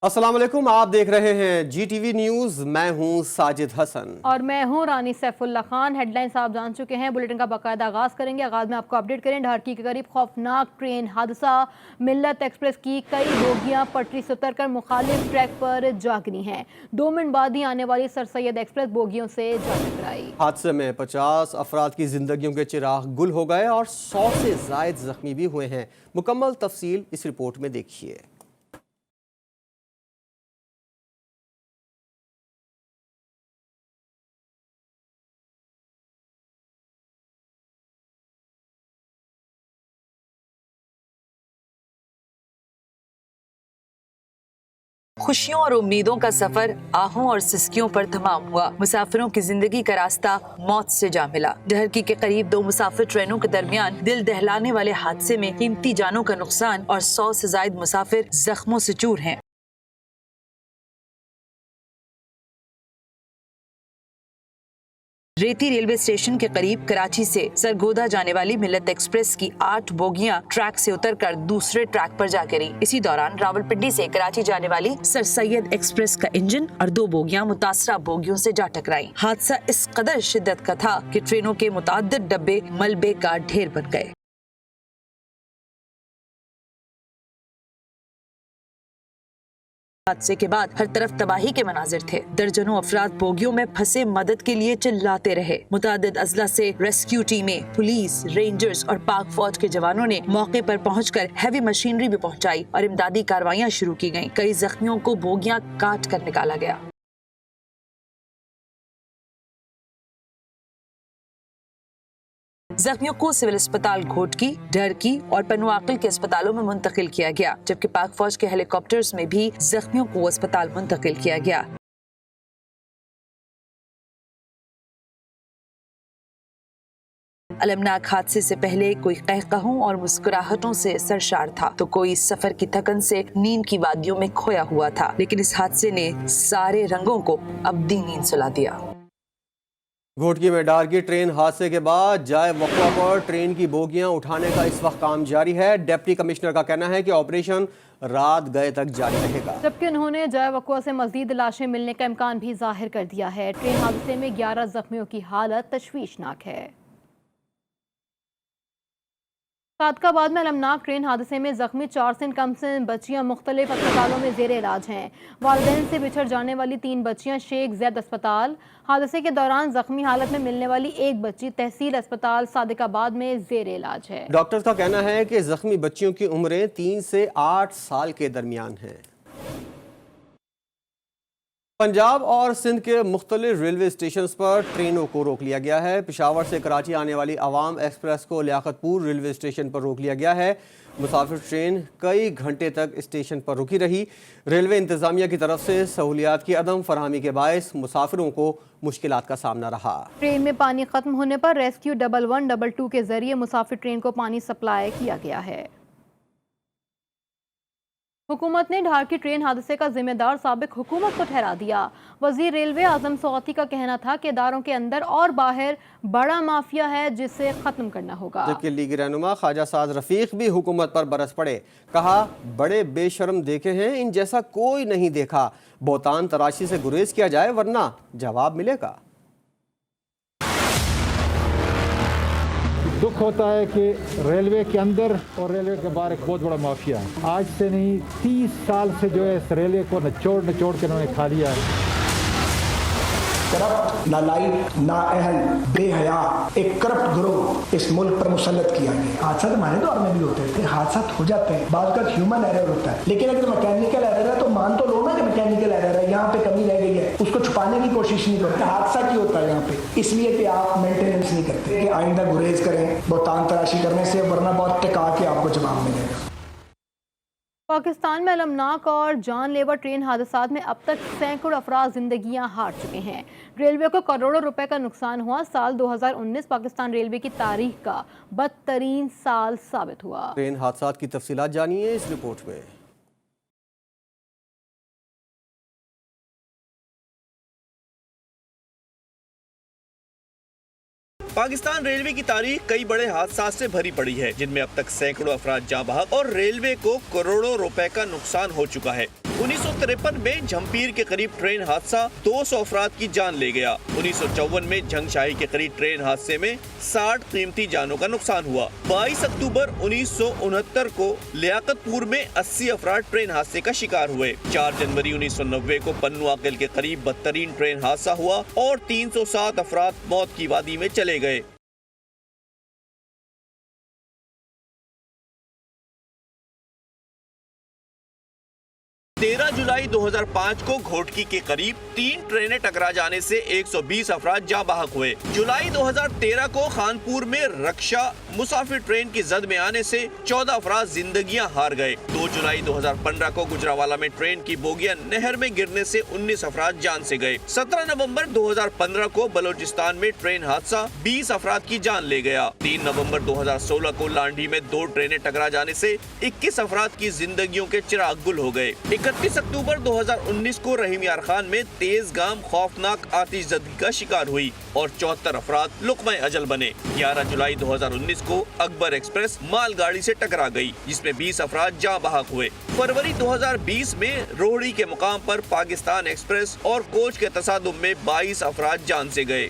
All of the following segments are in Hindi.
अस्सलाम वालेकुम, आप देख रहे हैं GTV न्यूज़। मैं हूं साजिद हसन और मैं हूं रानी सैफुल्ला खान। हेडलाइंस आप जान चुके हैं, बुलेटिन का बाकायदा आगाज करेंगे। आगाज में आपको अपडेट करें, ढारकी के करीब खौफनाक ट्रेन हादसा। मिल्लत एक्सप्रेस की कई बोगियां पटरी से उतरकर मुखालिफ ट्रैक पर जा गिरी हैं। 2 मिनट बाद ही आने वाली सर सैयद एक्सप्रेस बोगियों से जा टकराई। हादसे में 50 अफराद की जिंदगियों के चिराग गुल हो गए और 100 से जायद जख्मी भी हुए हैं। मुकम्मल तफसील इस रिपोर्ट में देखिए। खुशियों और उम्मीदों का सफर आहों और सिसकियों पर तमाम हुआ। मुसाफिरों की जिंदगी का रास्ता मौत से जा मिला। ढहरकी के करीब 2 मुसाफिर ट्रेनों के दरमियान दिल दहलाने वाले हादसे में कीमती जानों का नुकसान और 100 से जायद मुसाफिर जख्मों से चूर हैं। रेती रेलवे स्टेशन के करीब कराची से सरगोदा जाने वाली मिल्लत एक्सप्रेस की 8 बोगियां ट्रैक से उतरकर दूसरे ट्रैक पर जा गिरी। इसी दौरान रावलपिंडी से कराची जाने वाली सर सैयद एक्सप्रेस का इंजन और 2 बोगियां मुतासरा बोगियों से जा टकराई। हादसा इस कदर शिद्दत का था कि ट्रेनों के मुताद्दिद डब्बे मलबे का ढेर बन गए। हादसे के बाद हर तरफ तबाही के मनाजिर थे। दर्जनों अफराद बोगियों में फंसे मदद के लिए चिल्लाते रहे। मुतादिद अजला से रेस्क्यू टीमें, पुलिस, रेंजर्स और पाक फौज के जवानों ने मौके पर पहुंचकर हैवी मशीनरी भी पहुंचाई और इमदादी कार्रवाइयां शुरू की गईं। कई जख्मियों को बोगियां काट कर निकाला गया। जख्मियों को सिविल अस्पताल घोटकी, ढरकी और पनुआकिल के अस्पतालों में मुंतकिल किया गया, जबकि पाक फौज के हेलीकॉप्टर्स में भी जख्मियों को अस्पताल मुंतकिल किया गया। अलमनाक हादसे से पहले कोई कहकहों और मुस्कुराहटों से सरशार था, तो कोई सफर की थकन से नींद की वादियों में खोया हुआ था। लेकिन इस हादसे ने सारे रंगों को अब्दी नींद सुला दिया। घोटकी में ढारकी ट्रेन हादसे के बाद जाए वक़्फ़ा पर ट्रेन की बोगियां उठाने का इस वक्त काम जारी है। डिप्टी कमिश्नर का कहना है कि ऑपरेशन रात गए तक जारी रहेगा, जबकि उन्होंने जाए वक़्फ़ा से मज़ीद लाशें मिलने का इम्कान भी जाहिर कर दिया है। ट्रेन हादसे में 11 जख्मियों की हालत तशवीशनाक है। सादकाबाद में अलमनाक ट्रेन हादसे में जख्मी 4 से कम से बच्चियां मुख्तलिफ अस्पतालों में जेर इलाज हैं। वालिदैन से बिछड़ जाने वाली 3 बच्चियां शेख ज़ैद अस्पताल, हादसे के दौरान जख्मी हालत में मिलने वाली एक बच्ची तहसील अस्पताल सादिकाबाद में जेर इलाज है। डॉक्टर्स का कहना है कि जख्मी बच्चियों की उम्रें 3 से 8 साल के दरमियान हैं। पंजाब और सिंध के मुख्तलिफ रेलवे स्टेशन पर ट्रेनों को रोक लिया गया है। पेशावर से कराची आने वाली अवाम एक्सप्रेस को लियाकतपुर रेलवे स्टेशन पर रोक लिया गया है। मुसाफिर ट्रेन कई घंटे तक स्टेशन पर रुकी रही। रेलवे इंतजामिया की तरफ से सहूलियात की अदम फरहमी के बायस मुसाफिरों को मुश्किलात का सामना रहा। ट्रेन में पानी खत्म होने पर रेस्क्यू 1122 के जरिए मुसाफिर ट्रेन को पानी सप्लाई किया गया है। हुकूमत ने ढारकी ट्रेन हादसे का जिम्मेदार साबिक हुकूमत को ठहरा दिया। वजीर रेलवे आजम सौती का कहना था कि इदारों के अंदर और बाहर बड़ा माफिया है जिसे खत्म करना होगा। जबकि लीगी रहनुमा ख्वाजा साद रफीक भी हुकूमत पर बरस पड़े। कहा, बड़े बेशर्म देखे हैं, इन जैसा कोई नहीं देखा। बोतान तराशी से गुरेज किया जाए वरना जवाब मिलेगा। दुख होता है कि रेलवे के अंदर और रेलवे के बाहर एक बहुत बड़ा माफिया है। आज से नहीं 30 साल से जो है इस रेलवे को निचोड़ के उन्होंने खा लिया है। करप्ट, नालायक, नाअहल, बेहया एक करप्ट गिरोह इस मुल्क पर मुसल्लत किया गया। हादसा हमारे दौर में भी होते थे, हादसा हो जाते हैं, बाद का ह्यूमन एरर होता है, लेकिन अगर मैकेनिकल एरर है तो मान तो लो ना कि मैकेनिकल एरर है, यहाँ पे कमी रह गई है, उसको छुपाने की कोशिश नहीं करते। हादसा क्यों होता है यहाँ पे? इसलिए कि आप मेंटेनेंस नहीं करते। कि आइंदा गुरेज करें बोतान तराशी करने से, वरना बहुत टिका के आपको जवाब मिलेगा। पाकिस्तान में अलमनाक और जानलेवा ट्रेन हादसात में अब तक सैकड़ों अफराद जिंदगियां हार चुके हैं। रेलवे को करोड़ों रुपए का नुकसान हुआ। साल 2019 पाकिस्तान रेलवे की तारीख का बदतरीन साल साबित हुआ। ट्रेन हादसात की तफसीलात जानिए इस रिपोर्ट में। पाकिस्तान रेलवे की तारीख कई बड़े हादसा से भरी पड़ी है, जिनमें अब तक सैकड़ों अफराद जाँ बहक और रेलवे को करोड़ों रुपए का नुकसान हो चुका है। 1953 में झम्पीर के करीब ट्रेन हादसा 200 अफराद की जान ले गया। 1954 में झंगशाही के करीब ट्रेन हादसे में 60 कीमती जानों का नुकसान हुआ। 22 अक्टूबर 1969 को लियाकतपुर में 80 अफराद ट्रेन हादसे का शिकार हुए। 4 जनवरी 1990 को पन्नू आकिल के करीब बदतरीन ट्रेन हादसा हुआ और 307 अफराद मौत की वादी में चले गए। 13 जुलाई 2005 को घोटकी के करीब 3 ट्रेनें टकरा जाने से 120 अफराद जाँ बहक हुए। जुलाई 2013 को खानपुर में रक्षा मुसाफिर ट्रेन की जद में आने से 14 अफराद जिंदगियां हार गए। 2 जुलाई 2015 को गुजरावाला में ट्रेन की बोगियां नहर में गिरने से 19 अफराद जान से गए। 17 नवंबर 2015 को बलोचिस्तान में ट्रेन हादसा 20 अफराद की जान ले गया। 3 नवंबर 2016 को लांडी में 2 ट्रेनें टकरा जाने से 21 अफराद की जिंदगियों के चिराग गुल हो गए। 31 अक्टूबर 2019 को रहीम यार खान में तेज गाम खौफनाक आतिशज़दी का शिकार हुई और 74 अफराद लुक़्मा अजल बने। 11 जुलाई 2019 को अकबर एक्सप्रेस मालगाड़ी से टकरा गई, जिसमें 20 अफराद जाँ बहक हुए। फरवरी 2020 में रोहड़ी के मुकाम पर पाकिस्तान एक्सप्रेस और कोच के तसादुम में 22 अफराद जान से गए।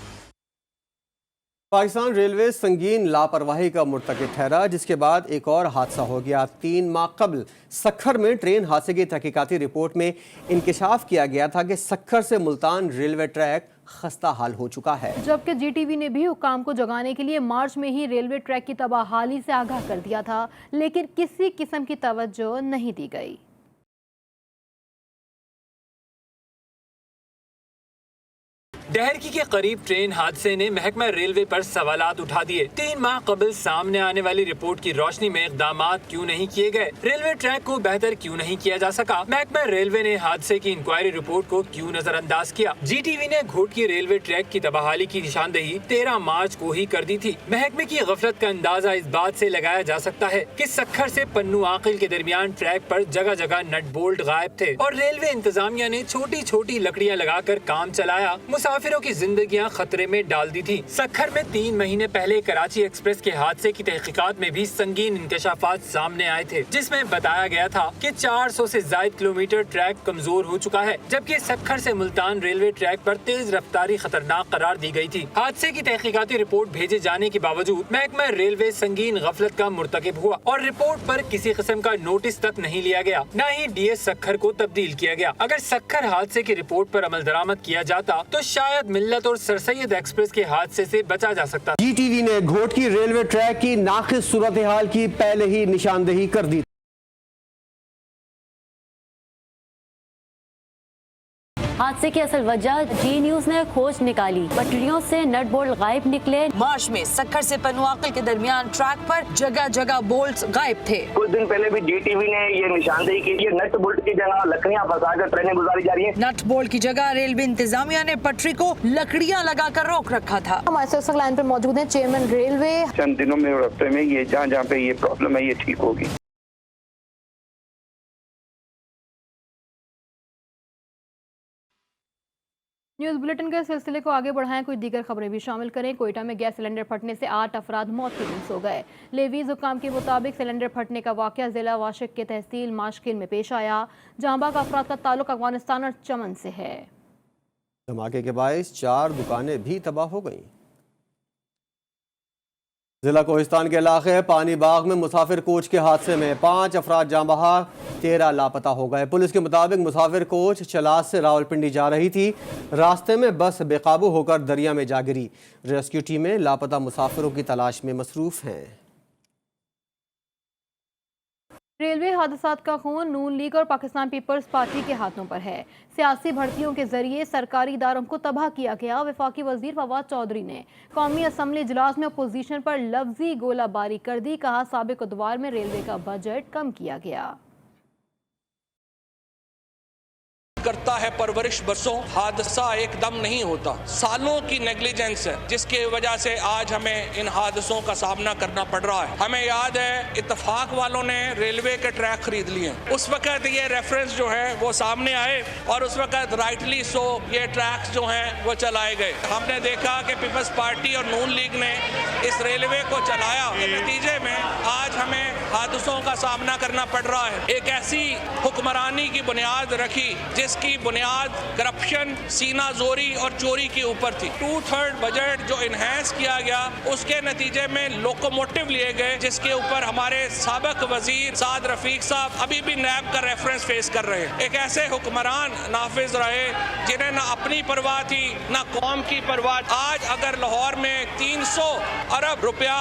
पाकिस्तान रेलवे संगीन लापरवाही का मुर्तकिब ठहरा, जिसके बाद एक और हादसा हो गया। 3 माह कबल सक्खर में ट्रेन हादसे की तहकीकाती रिपोर्ट में इंकशाफ किया गया था कि सक्खर से मुल्तान रेलवे ट्रैक खस्ता हाल हो चुका है, जबकि जीटीवी ने भी हुक्काम को जगाने के लिए मार्च में ही रेलवे ट्रैक की तबाहाली से आगाह कर दिया था, लेकिन किसी किस्म की तवज्जो नहीं दी गई। डहरकी के करीब ट्रेन हादसे ने महकमा रेलवे पर सवालात उठा दिए। 3 माह कबल सामने आने वाली रिपोर्ट की रोशनी में इक़दामात क्यों नहीं किए गए? रेलवे ट्रैक को बेहतर क्यों नहीं किया जा सका? महकमा रेलवे ने हादसे की इंक्वायरी रिपोर्ट को क्यों नजरअंदाज किया? जीटीवी ने घोटकी रेलवे ट्रैक की तबाहाली की निशानदेही 13 मार्च को ही कर दी थी। महकमे की गफलत का अंदाजा इस बात से लगाया जा सकता है कि सक्खर से पन्नू आकिल के दरमियान ट्रैक पर जगह जगह नट बोल्ट गायब थे और रेलवे इंतजामिया ने छोटी छोटी लकड़ियां लगाकर काम चलाया, मुसाफिरों की जिंदगियां खतरे में डाल दी थी। सक्खर में 3 महीने पहले कराची एक्सप्रेस के हादसे की तहकीकात में भी संगीन इंकशाफात सामने आए थे, जिसमें बताया गया था कि 400 से ज्यादा किलोमीटर ट्रैक कमजोर हो चुका है, जबकि सक्खर से मुल्तान रेलवे ट्रैक पर तेज रफ्तारी खतरनाक करार दी गई थी। हादसे की तहकीकाती रिपोर्ट भेजे जाने के बावजूद महकमा रेलवे संगीन गफलत का मुर्तकिब हुआ और रिपोर्ट पर किसी किस्म का नोटिस तक नहीं लिया गया, न ही डीएस सक्खर को तब्दील किया गया। अगर सक्खर हादसे की रिपोर्ट पर अमल दरामद किया जाता तो शायद मिल्लत और सर सैयद एक्सप्रेस के हादसे से बचा जा सकता। जीटीवी ने घोटकी रेलवे ट्रैक की नाक़िस सूरत हाल की पहले ही निशानदेही कर दी। हादसे की असल वजह जी न्यूज ने खोज निकाली। पटरियों से नट बोल्ट गायब निकले। मार्च में सक्खर से पन्नू आकिल के दरमियान ट्रैक पर जगह जगह बोल्ट्स गायब थे। कुछ दिन पहले भी जीटीवी ने ये निशानदेही की है, नट बोल्ट की जगह लकड़ियां फंसाकर ट्रेनें गुजारी जा रही है। नट बोल्ट की जगह रेलवे इंतजामिया ने पटरी को लकड़ियां लगाकर रोक रखा था। हमारे साथ लाइन पर मौजूद हैं चेयरमैन रेलवे। चंद दिनों में और हफ्ते में ये जहाँ पे ये प्रॉब्लम है ये ठीक होगी। न्यूज़ बुलेटिन के सिलसिले को आगे बढ़ाएं, कुछ दीगर खबरें भी शामिल करें। कोयटा में गैस सिलेंडर फटने से 8 अफराद मौत के मुंह हो गए। लेवीज हुकाम के मुताबिक सिलेंडर फटने का वाकया जिला वाशिक के तहसील माशकिल में पेश आया, जहां बाग अफराद का ताल्लुक अफगानिस्तान और चमन से है। धमाके के बायस 4 दुकानें भी तबाह हो गईं। जिला कोहिस्तान के इलाके पानी बाग में मुसाफिर कोच के हादसे में 5 अफराद जाँ बहक, 13 लापता हो गए। पुलिस के मुताबिक मुसाफिर कोच चलास से रावलपिंडी जा रही थी। रास्ते में बस बेकाबू होकर दरिया में जा गिरी। रेस्क्यू टीमें लापता मुसाफिरों की तलाश में मसरूफ हैं। रेलवे हादसात का खून नून लीग और पाकिस्तान पीपल्स पार्टी के हाथों पर है। सियासी भर्तियों के जरिए सरकारी इदारों को तबाह किया गया। वफाकी वजीर फवाद चौधरी ने कौमी असम्बली इजलास में अपोजिशन पर लफ्जी गोलाबारी कर दी। कहा, साबिक अदवार में रेलवे का बजट कम किया गया। करता है परवरिश बरसों, हादसा एकदम नहीं होता, सालों की नेग्लिजेंस है जिसकी वजह से आज हमें इन हादसों का सामना करना पड़ रहा है। हमें याद है इत्तेफाक वालों ने रेलवे के ट्रैक खरीद लिए, उस वक्त ये रेफरेंस जो है वो सामने आए और उस वक्त राइटली सो ये ट्रैक्स जो हैं वो चलाए गए। हमने देखा कि पीपल्स पार्टी और नून लीग ने इस रेलवे को चलाया, नतीजे में आज हमें हादसों का सामना करना पड़ रहा है। एक ऐसी हुक्मरानी की बुनियाद रखी जिसकी बुनियाद करप्शन, सीना जोरी और चोरी के ऊपर थी। 2/3 बजट जो इनहेंस किया गया उसके नतीजे में लोकोमोटिव लिए गए जिसके ऊपर हमारे साबिक वजीर साद रफीक साहब अभी भी नैब का रेफरेंस फेस कर रहे हैं। एक ऐसे हुक्मरान नाफिज रहे जिन्हें ना अपनी परवाह थी ना कौम की परवाह। आज अगर लाहौर में 300 अरब रुपया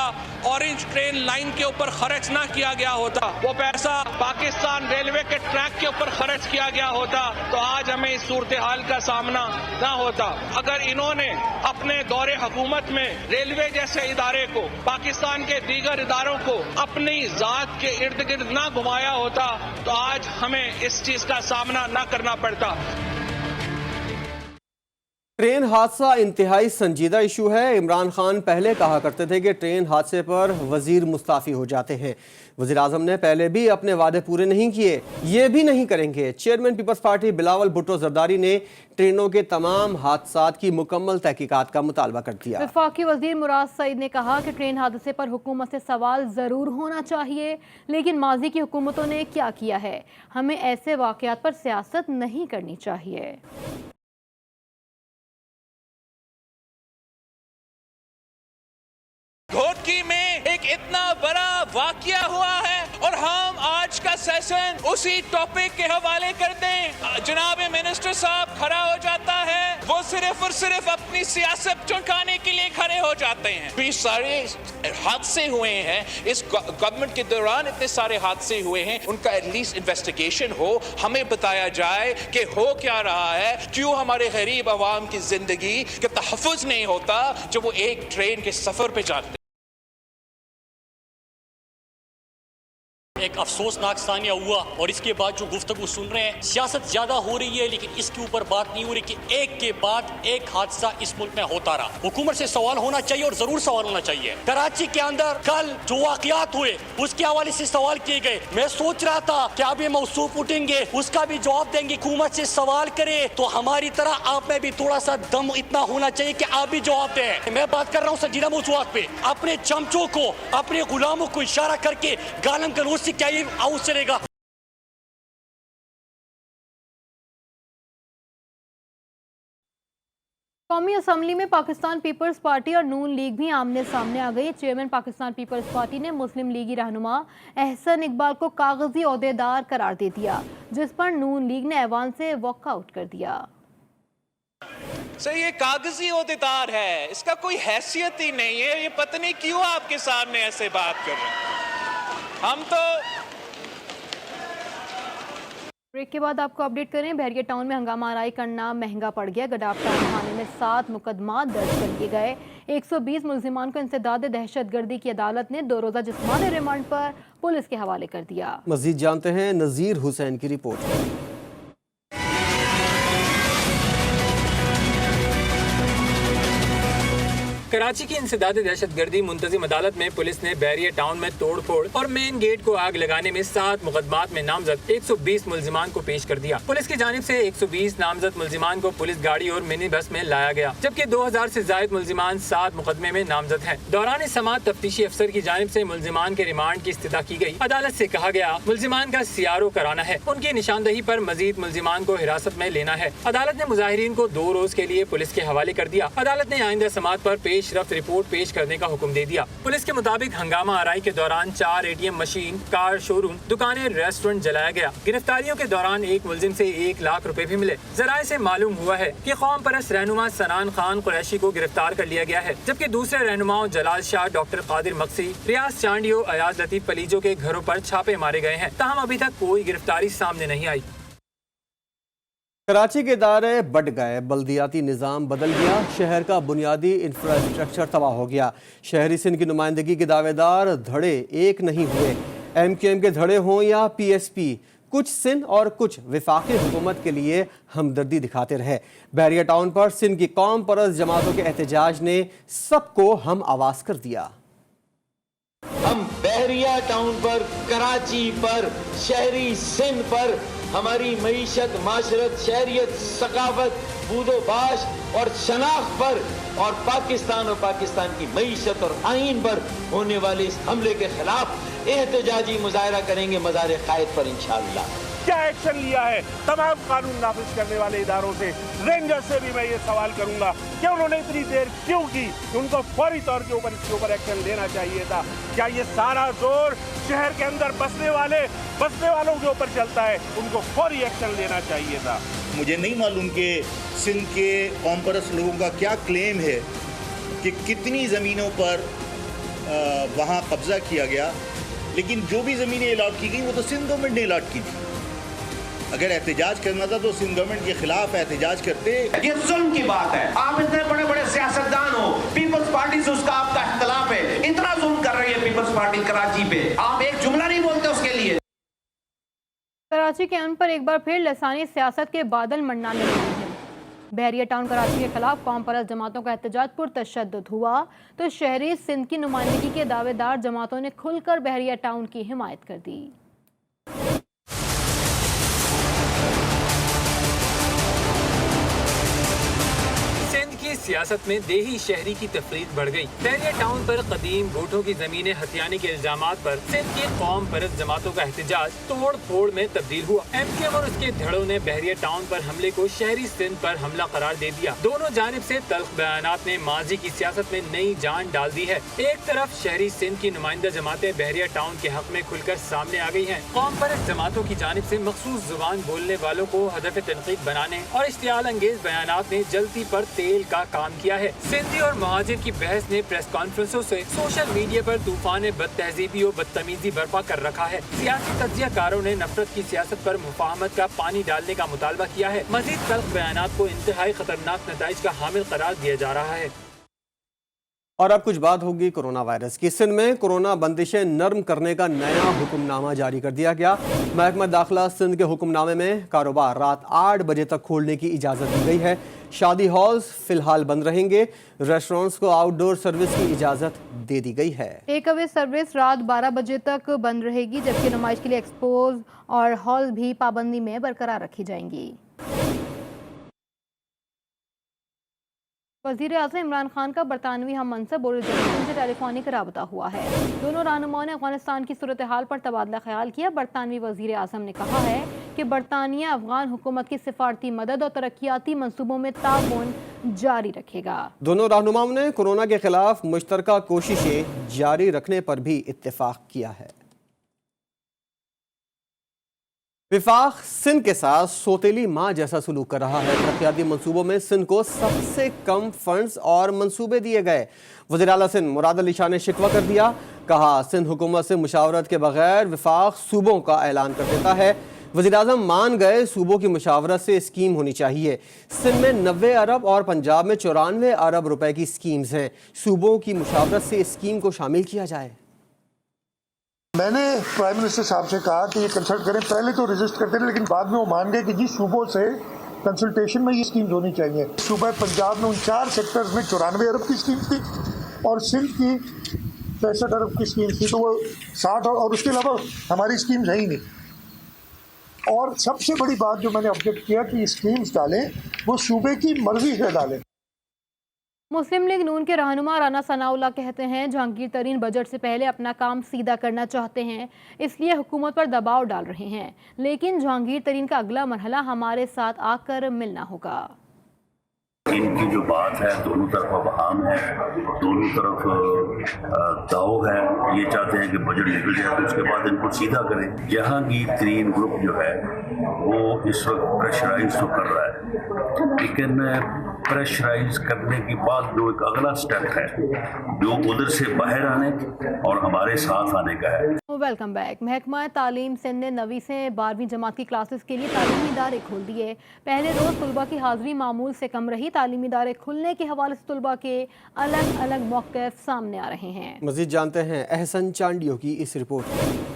ऑरेंज ट्रेन लाइन के ऊपर खर्च ना किया गया होता, वो पैसा पाकिस्तान रेलवे के ट्रैक के ऊपर खर्च किया गया होता, तो आज हमें इस सूरत हाल का सामना ना होता। अगर इन्होंने अपने दौरे हुकूमत में रेलवे जैसे इदारे को, पाकिस्तान के दीगर इदारों को अपनी जात के इर्द गिर्द ना घुमाया होता तो आज हमें इस चीज का सामना ना करना पड़ता। ट्रेन हादसा इंतहाई संजीदा इशू है। इमरान खान पहले कहा करते थे कि ट्रेन हादसे पर वजीर मुस्ताफी हो जाते हैं। वजीर आजम ने पहले भी अपने वादे पूरे नहीं किए, ये भी नहीं करेंगे। Chairman Peoples Party Bilawal Bhutto Zardari ने ट्रेनों के तमाम हादसात की मुकम्मल तहकीकात का मुतालबा कर दिया। वफाकी वजीर मुराद सईद ने कहा कि ट्रेन हादसे पर हुकूमत से सवाल ज़रूर होना चाहिए, लेकिन माजी की हुकूमतों ने क्या किया है, हमें ऐसे वाक़यात पर सियासत नहीं करनी चाहिए। घोटकी में एक इतना बड़ा वाकया हुआ है और हम आज का सेशन उसी टॉपिक के हवाले कर दें। जनाब मिनिस्टर साहब खड़ा हो जाता है, वो सिर्फ और सिर्फ अपनी सियासत चमकाने के लिए खड़े हो जाते हैं। भी सारे हादसे हुए हैं इस गवर्नमेंट के दौरान, इतने सारे हादसे हुए हैं, उनका एटलीस्ट इन्वेस्टिगेशन हो, हमें बताया जाए कि हो क्या रहा है, क्यों हमारे गरीब आवाम की जिंदगी का तहफ़्फ़ुज़ नहीं होता जब वो एक ट्रेन के सफर पे जाते। एक अफसोसनाक सानिया हुआ और इसके बाद जो गुफ्तगू सुन रहे हैं, सियासत ज्यादा हो रही है लेकिन इसके ऊपर बात नहीं हो रही कि एक के बाद एक हादसा इस मुल्क में होता रहा। हुकूमत से सवाल होना चाहिए और जरूर सवाल होना चाहिए। कराची के अंदर कल जो वाकयात हुए उसके हवाले से सवाल किए गए। मैं सोच रहा था कि अब ये मौसूफ उठेंगे, उसका भी जवाब देंगे। हुकूमत से सवाल करे तो हमारी तरह आप में भी थोड़ा सा दम इतना होना चाहिए कि आप भी जवाब दें। मैं बात कर रहा हूँ संजीदा मौज़ूआत पे। अपने चमचों को, अपने गुलामों को इशारा करके गालम गलौज से क्या ये आउट चलेगा? कौमी असम्बली में पाकिस्तान पीपल्स पार्टी और नून लीग भी आमने सामने आ गई। चेयरमैन पाकिस्तान पीपल्स पार्टी ने मुस्लिम लीगी रहनुमा एहसन इकबाल को कागजी ओहदेदार करार दे दिया, जिस पर नून लीग ने ऐवान से वॉकआउट कर दिया। सर ये कागजी ओहदेदार है, इसका कोई हैसियत ही नहीं है। ये पता नहीं क्यों आपके सामने ऐसे बात कर रहे हैं। हम तो ब्रेक के बाद आपको अपडेट करें। बहरिया टाउन में हंगामा आराई करना महंगा पड़ गया। गडाफ टाउन थाने में 7 मुकदमा दर्ज कर लिए गए। 120 मुल्जिमान को इंसदाद दहशतगर्दी की अदालत ने 2 रोज़ा जिस्मानी रिमांड पर पुलिस के हवाले कर दिया। मजीद जानते हैं नज़ीर हुसैन की रिपोर्ट। कराची की इंसदाद दहशतगर्दी मुंतजिम अदालत में पुलिस ने बहरिया टाउन में तोड़ फोड़ और मेन गेट को आग लगाने में 7 मुकदमात में नामजद 120 मुल्जिमान को पेश कर दिया। पुलिस की जानिब से 120 नामजद मुल्जिमान को पुलिस गाड़ी और मिनी बस में लाया गया, जबकि 2000 से जायद मुल्जिमान 7 मुकदमे में नामजद हैं। दौरान समाअत तफ्तीशी अफसर की जानिब से मुल्जिमान के रिमांड की इस्तदा की गई। अदालत से कहा गया मुल्जिमान का सीआरओ कराना है, उनकी निशानदही पर मजीद मुल्जिमान को हिरासत में लेना है। अदालत ने मुजाहिरीन को 2 रोज के लिए पुलिस के हवाले कर दिया। अदालत ने आइंदा समाअत पर पेशरफ्त रिपोर्ट पेश करने का हुक्म दे दिया। पुलिस के मुताबिक हंगामा आराई के दौरान 4 ATM मशीन, कार शोरूम, दुकानें, रेस्टोरेंट जलाया गया। गिरफ्तारियों के दौरान एक मुल्जिम से 1 लाख रुपए भी मिले। जराये से मालूम हुआ है कि कौम परस्त रहनुमा सनान खान कुरैशी को गिरफ्तार कर लिया गया है, जबकि दूसरे रहनुमाओं जलाल शाह, डॉक्टर कादिर मक्सी, रियाज चांडियो, अयाज लतीफ पलीजो के घरों पर छापे मारे गए हैं। ताहम अभी तक कोई गिरफ्तारी सामने नहीं आई। कराची के दायरे बढ़ गए, बल्दियाती निज़ाम बदल गया, शहर का बुनियादी इंफ्रास्ट्रक्चर तबाह हो गया। शहरी सिंध की नुमाइंदगी के दावेदार धड़े एक नहीं हुए। MQM के धड़े हों या PSP, कुछ सिंध और कुछ विफाकी हुकूमत के लिए हमदर्दी दिखाते रहे। बहरिया टाउन पर सिंध की कौम परस्त जमातों के एहतजाज ने सबको हम आवाज कर दिया। हम बहरिया टाउन पर, कराची पर, शहरी सिंध पर हमारी मईशत, माशरत, शहरियत, सकाफत, बूदोबाश और शनाख्त पर और पाकिस्तान की मईशत और आइन पर होने वाले इस हमले के खिलाफ एहतजाजी मुजाहरा करेंगे मज़ार क़ायद पर इंशाअल्लाह। क्या एक्शन लिया है तमाम कानून नाफिज करने वाले इदारों से? रेंजर से भी मैं ये सवाल करूंगा कि उन्होंने इतनी देर क्यों की? उनको फौरी तौर के ऊपर इसके ऊपर एक्शन लेना चाहिए था। क्या ये सारा जोर शहर के अंदर बसने वालों के ऊपर चलता है? उनको फौरी एक्शन लेना चाहिए था। मुझे नहीं मालूम कि सिंध के कौम परस्त लोगों का क्या क्लेम है कि कितनी ज़मीनों पर वहाँ कब्ज़ा किया गया, लेकिन जो भी ज़मीनें अलाट की गई वो तो सिंध गवर्नमेंट ने अलाट की थी। अगर एहतजाज करना था तो सिंध गवर्नमेंट के खिलाफ एहतजाज करते। ये जुल्म की बात है। आप इतने बड़े बड़े सियासतदान हो, पीपल्स पार्टी से उसका आपका इख्तिलाफ है, इतना जुल्म कर रही है पीपल्स पार्टी कराची पे, आप एक जुमला नहीं बोलते उसके लिए। कराची के अमन पर एक बार फिर लसानी सियासत के बादल मंडराने लगे हैं। बहरिया टाउन कराची के खिलाफ कौम परस्त जमातों का एहतजाज पुरतशद्दुद हुआ तो शहरी सिंध की नुमाइंदगी के दावेदार जमातों ने खुलकर बहरिया टाउन की हिमायत कर दी। सियासत में देही शहरी की तफरीक बढ़ गई। बहरिया टाउन पर कदीम गोठों की जमीनें हथियाने के इल्जामात पर सिंध की कौम परस्त जमातों का एहतजाज तोड़ फोड़ में तब्दील हुआ। एमकेएम और उसके धड़ों ने बहरिया टाउन पर हमले को शहरी सिंध पर हमला करार दे दिया। दोनों जानिब से तल्ख बयानात ने माजी की सियासत में नई जान डाल दी है। एक तरफ शहरी सिंध की नुमाइंदा जमातें बहरिया टाउन के हक में खुलकर सामने आ गई हैं। कौम परस्त जमातों की जानिब से मखसूस जुबान बोलने वालों को हदफ तनकीद बनाने और इश्तियाल अंगेज बयानात ने जलती पर तेल का काम किया है। सिंधी और महाजिर की बहस ने प्रेस कॉन्फ्रेंसों से सोशल मीडिया पर तूफान बदतहजीबी और बदतमीजी बर्पा कर रखा है। सियासी तज्जियाकारों ने नफरत की सियासत पर मुफाहमत का पानी डालने का मुतालबा किया है। मजीद तल्ख बयानात को इंतहाई खतरनाक नताइज का हामिल करार दिया जा रहा है। और अब कुछ बात होगी कोरोना वायरस की। सिंध में कोरोना बंदिशें नरम करने का नया हुक्मनामा जारी कर दिया गया। महकमा दाखिला सिंध के हुक्मनामे में कारोबार रात 8 बजे तक खोलने की इजाज़त दी गई है। शादी हॉल्स फिलहाल बंद रहेंगे। रेस्टोरेंट्स को आउटडोर सर्विस की इजाज़त दे दी गई है। टेक अवे सर्विस रात 12 बजे तक बंद रहेगी, जबकि नुमाइश के लिए एक्सपोज और हॉल भी पाबंदी में बरकरार रखी जाएंगी। वज़ीर आज़म इमरान खान का बरतानवी हम मनसब बोरिस जॉनसन से टेलीफोनिक राबता हुआ है। दोनों रहनुमाओं ने अफगानिस्तान की सूरत हाल पर तबादला ख्याल किया। बरतानवी वज़ीर आज़म ने कहा है कि बरतानिया अफगान हुकूमत की सिफारती मदद और तरक्याती मंसूबों में ताउन जारी रखेगा। दोनों रहनुमाओं ने कोरोना के खिलाफ मुश्तरका कोशिशें जारी रखने पर भी इत्तेफाक किया है। विफाक सिंध के साथ सोतेली माँ जैसा सलूक कर रहा है। तरक्याती मंसूबों में सिंध को सबसे कम फंड्स और मंसूबे दिए गए। वज़ीर आला सिंध मुराद अली शाह ने शिकवा कर दिया। कहा सिंध हुकूमत से मुशावरत के बगैर विफाक सूबों का ऐलान कर देता है। वज़ीर आज़म मान गए सूबों की मुशावरत से स्कीम होनी चाहिए। सिंध में 90 अरब और पंजाब में 94 अरब रुपए की स्कीम्स हैं। सूबों की मुशावरत से स्कीम को शामिल किया जाए। मैंने प्राइम मिनिस्टर साहब से कहा कि ये कंसल्ट करें। पहले तो रजिस्ट करते रहे, लेकिन बाद में वो मान गए कि जिस सूबों से कंसल्टेशन में ये स्कीम्स होनी चाहिए। सूबा पंजाब में उन 4 सेक्टर्स में 94 अरब की स्कीम थी और सिंध की 65 अरब की स्कीम थी, तो वो 60 और उसके अलावा हमारी स्कीम्स है ही नहीं। और सबसे बड़ी बात जो मैंने ऑब्जेक्ट किया कि स्कीम्स डालें वो सूबे की मर्जी से डालें। मुस्लिम लीग नून के रहनुमा राना सनाउल्लाह कहते हैं जहांगीर तरीन बजट से पहले अपना काम सीधा करना चाहते हैं, इसलिए हुकूमत पर दबाव डाल रहे हैं, लेकिन जहांगीर तरीन का अगला मरहला हमारे साथ आकर मिलना होगा। इनकी जो बात है दोनों तरफ अवहाम है, दोनों तरफ दाव है। ये चाहते हैं कि बजट निकल जाए तो उसके बाद इनको सीधा करें। जहांगीर तरीन ग्रुप जो है वो इस वक्त प्रेशराइज तो कर रहा है, लेकिन प्रेशराइज करने के बाद जो एक अगला स्टेप है जो उधर से बाहर आने और हमारे साथ आने का है। Welcome back. महकमा तालीम सिंध ने 9वीं से 12वीं जमात की क्लासेस के लिए तालीमी इदारे खोल दिए। पहले रोज तलबा की हाजिरी मामूल से कम रही। तालीमी इदारे खुलने के हवाले से तलबा के अलग अलग मौक़िफ़ सामने आ रहे हैं। मज़ीद जानते हैं अहसन चांडियों की इस रिपोर्ट में।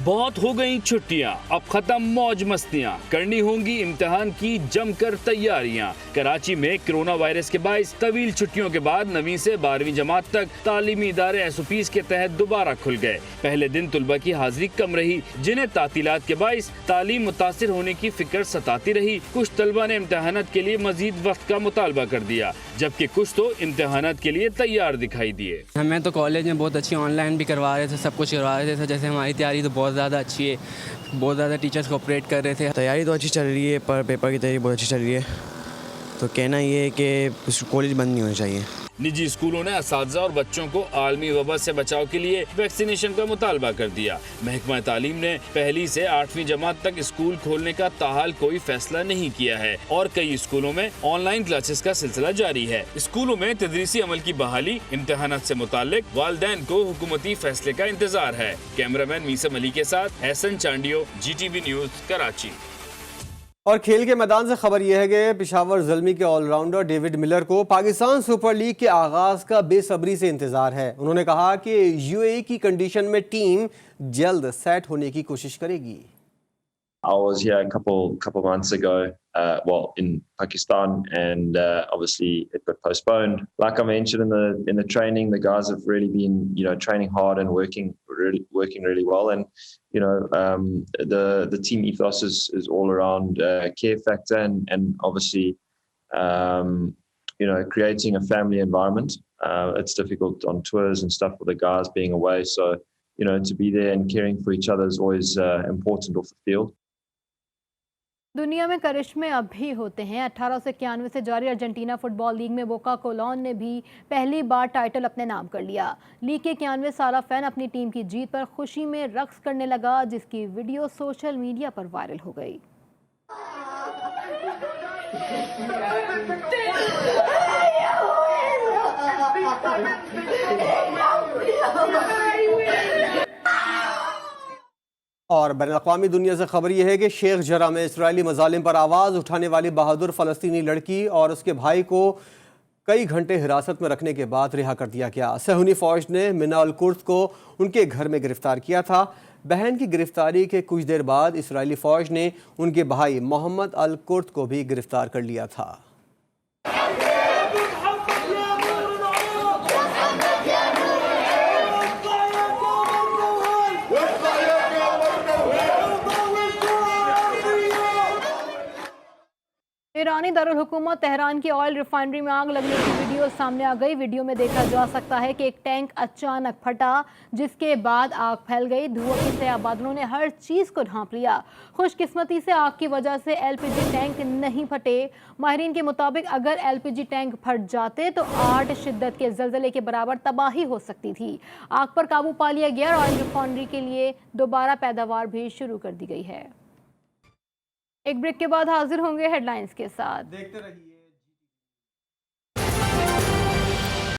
बहुत हो गई छुट्टियां, अब खत्म मौज मस्तियां, करनी होंगी इम्तिहान की जमकर तैयारियां। कराची में कोरोना वायरस के बाइस तवील छुट्टियों के बाद 9वीं से 12वीं जमात तक तालीमी इदारे SOPs के तहत दोबारा खुल गए। पहले दिन तुलबा की हाजिरी कम रही, जिन्हें तातीलात के बाइस तालीम मुतासिर होने की फिक्र सताती रही। कुछ तलबा ने इम्तिहानात के लिए मजीद वक्त का मुतालबा कर दिया, जबकि कुछ तो इम्तिहानात के लिए तैयार दिखाई दिए। हमें तो कॉलेज में बहुत अच्छी ऑनलाइन भी करवा रहे थे, सब कुछ करवा रहे थे। जैसे हमारी तैयारी तो बहुत ज़्यादा अच्छी है, बहुत ज़्यादा टीचर्स कोऑपरेट कर रहे थे। तैयारी तो अच्छी चल रही है, पर पेपर की तैयारी बहुत अच्छी चल रही है। तो कहना ये है कि कॉलेज बंद नहीं होना चाहिए। निजी स्कूलों ने असातिज़ा और बच्चों को आलमी वबा से बचाव के लिए वैक्सीनेशन का मुतालबा कर दिया। महकमा तालीम ने 1ली से 8वीं जमात तक स्कूल खोलने का ताहाल कोई फैसला नहीं किया है और कई स्कूलों में ऑनलाइन क्लासेस का सिलसिला जारी है। स्कूलों में तदरीसी अमल की बहाली, इम्तिहानात से मुताल्लिक वालिदैन को हुकूमती फैसले का इंतजार है। कैमरामैन मीसम अली के साथ एहसन चांडियो, GTV न्यूज, कराची। और खेल के मैदान से खबर यह है कि पेशावर ज़ल्मी के ऑलराउंडर डेविड मिलर को पाकिस्तान सुपर लीग के आगाज का बेसब्री से इंतजार है। उन्होंने कहा कि UAE की कंडीशन में टीम जल्द सेट होने की कोशिश करेगी। I was here a couple months ago, in Pakistan, and obviously it got postponed. Like I mentioned in the training, the guys have really been, training hard and working really well. And the team ethos is all around care factor and obviously creating a family environment. It's difficult on tours and stuff with the guys being away, so to be there and caring for each other is always important off the field. दुनिया में करिश्मे अब भी होते हैं। 1891 से जारी अर्जेंटीना फुटबॉल लीग में बोका कोलोन ने भी पहली बार टाइटल अपने नाम कर लिया। लीग के 91 साला फैन अपनी टीम की जीत पर खुशी में रक्स करने लगा, जिसकी वीडियो सोशल मीडिया पर वायरल हो गई। और बैनुल-अक़वामी दुनिया से खबर यह है कि शेख जरा में इस्राएली मज़ालिम पर आवाज़ उठाने वाली बहादुर फ़लस्तीनी लड़की और उसके भाई को कई घंटे हिरासत में रखने के बाद रिहा कर दिया गया। सहूनी फ़ौज ने मिना अल कुर्द को उनके घर में गिरफ्तार किया था। बहन की गिरफ्तारी के कुछ देर बाद इस्राएली फ़ौज ने उनके भाई मोहम्मद अल कुर्द को भी गिरफ्तार कर लिया था। ईरानी दारुल हुकूमत तेहरान की ऑयल रिफाइनरी में आग लगने की वीडियो सामने आ गई। वीडियो में देखा जा सकता है कि एक टैंक अचानक फटा, जिसके बाद आग फैल गई। धुआं के सया बादलों ने हर चीज़ को ढांप लिया। खुशकिस्मती से आग की वजह से LPG टैंक नहीं फटे। माहिरीन के मुताबिक अगर LPG टैंक फट जाते तो 8 शिद्दत के ज़लज़ले के बराबर तबाही हो सकती थी। आग पर काबू पा लिया गया और ऑयल रिफाइनरी के लिए दोबारा पैदावार भी शुरू कर दी गई है। एक ब्रेक के बाद हाजिर होंगे हेडलाइंस के साथ। देखते रहिए।